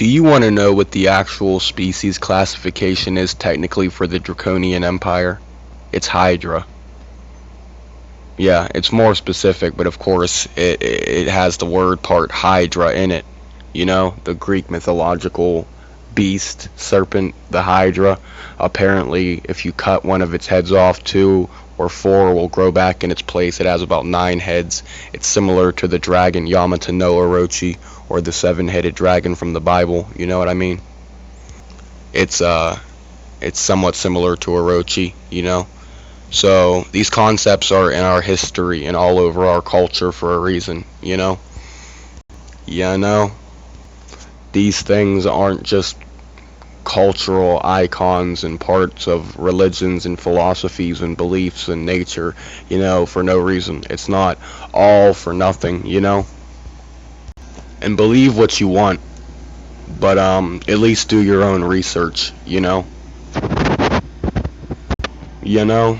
Do you want to know what the actual species classification is technically for the Draconian Empire? It's Hydra. Yeah, it's more specific, but of course it has the word part Hydra in it. You know, the Greek mythological beast, serpent, the Hydra. Apparently, if you cut one of its heads off, 2 or 4 will grow back in its place. It has about 9 heads. It's similar to the dragon Yamato no Orochi, or the 7-headed dragon from the Bible. You know what I mean? It's somewhat similar to Orochi, you know? So these concepts are in our history and all over our culture for a reason, you know? Yeah, no. These things aren't just cultural icons and parts of religions and philosophies and beliefs and nature, you know, for no reason. It's not all for nothing, you know? And believe what you want, but at least do your own research, you know? You know?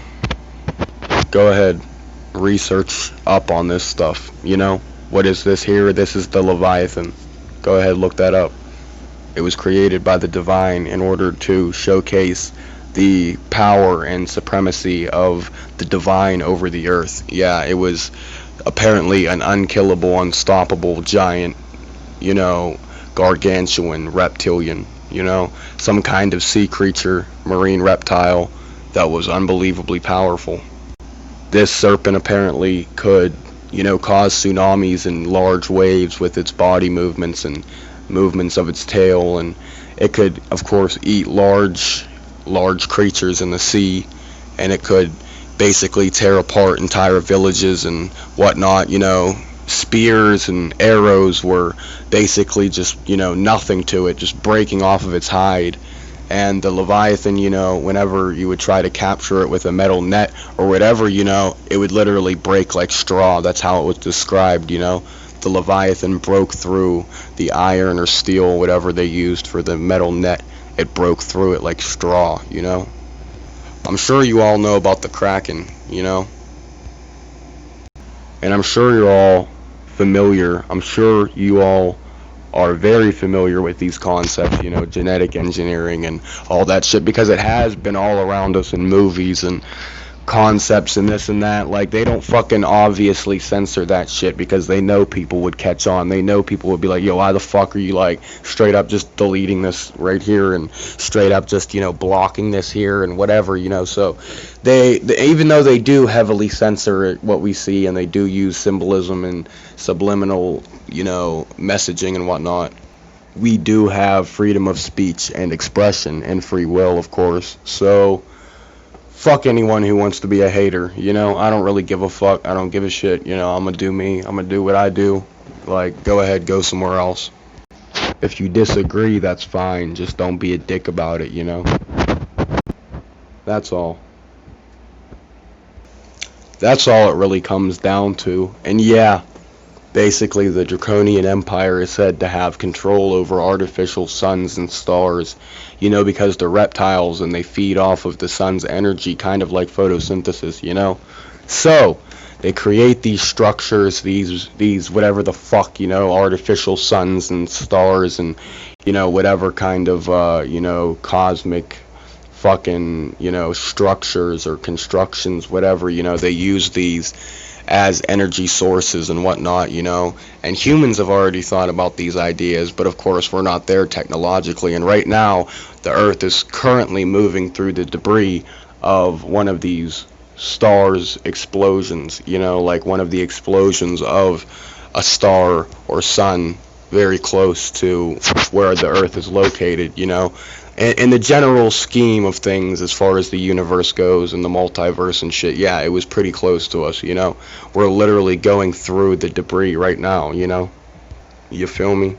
Go ahead, research up on this stuff, you know? What is this here? This is the Leviathan. Go ahead, look that up. It was created by the divine in order to showcase the power and supremacy of the divine over the earth. Yeah, it was apparently an unkillable, unstoppable giant, you know, gargantuan reptilian, you know, some kind of sea creature, marine reptile that was unbelievably powerful. This serpent apparently could, you know, cause tsunamis and large waves with its body movements and movements of its tail, and it could, of course, eat large creatures in the sea, and it could basically tear apart entire villages and whatnot, you know. Spears and arrows were basically just, you know, nothing to it, just breaking off of its hide. And the Leviathan, you know, whenever you would try to capture it with a metal net or whatever, you know, it would literally break like straw. That's how it was described, you know. The Leviathan broke through the iron or steel, whatever they used for the metal net. It broke through it like straw, you know. I'm sure you all know about the Kraken, you know. And I'm sure you're all familiar. I'm sure you all are very familiar with these concepts, you know, genetic engineering and all that shit, because it has been all around us in movies and concepts and this and that. Like, they don't fucking obviously censor that shit because they know people would catch on. They know people would be like, yo, why the fuck are you, like, straight up just deleting this right here and straight up just, you know, blocking this here and whatever, you know. So they even though they do heavily censor what we see, and they do use symbolism and subliminal, you know, messaging and whatnot, we do have freedom of speech and expression and free will, of course. So fuck anyone who wants to be a hater, you know. I don't really give a fuck. I don't give a shit, you know. I'm gonna do me. I'm gonna do what I do. Like, go ahead, go somewhere else. If you disagree, that's fine. Just don't be a dick about it, you know. That's all. That's all it really comes down to. And yeah, basically the Draconian Empire is said to have control over artificial suns and stars, you know, because they're reptiles and they feed off of the sun's energy, kind of like photosynthesis, you know. So they create these structures, these whatever the fuck, you know, artificial suns and stars and, you know, whatever kind of you know, cosmic fucking, you know, structures or constructions, whatever, you know. They use these as energy sources and whatnot, you know. And humans have already thought about these ideas, but of course we're not there technologically. And right now the Earth is currently moving through the debris of one of these stars explosions, you know, like one of the explosions of a star or sun very close to where the Earth is located, you know. In the general scheme of things, as far as the universe goes and the multiverse and shit, yeah, it was pretty close to us, you know. We're literally going through the debris right now, you know. You feel me?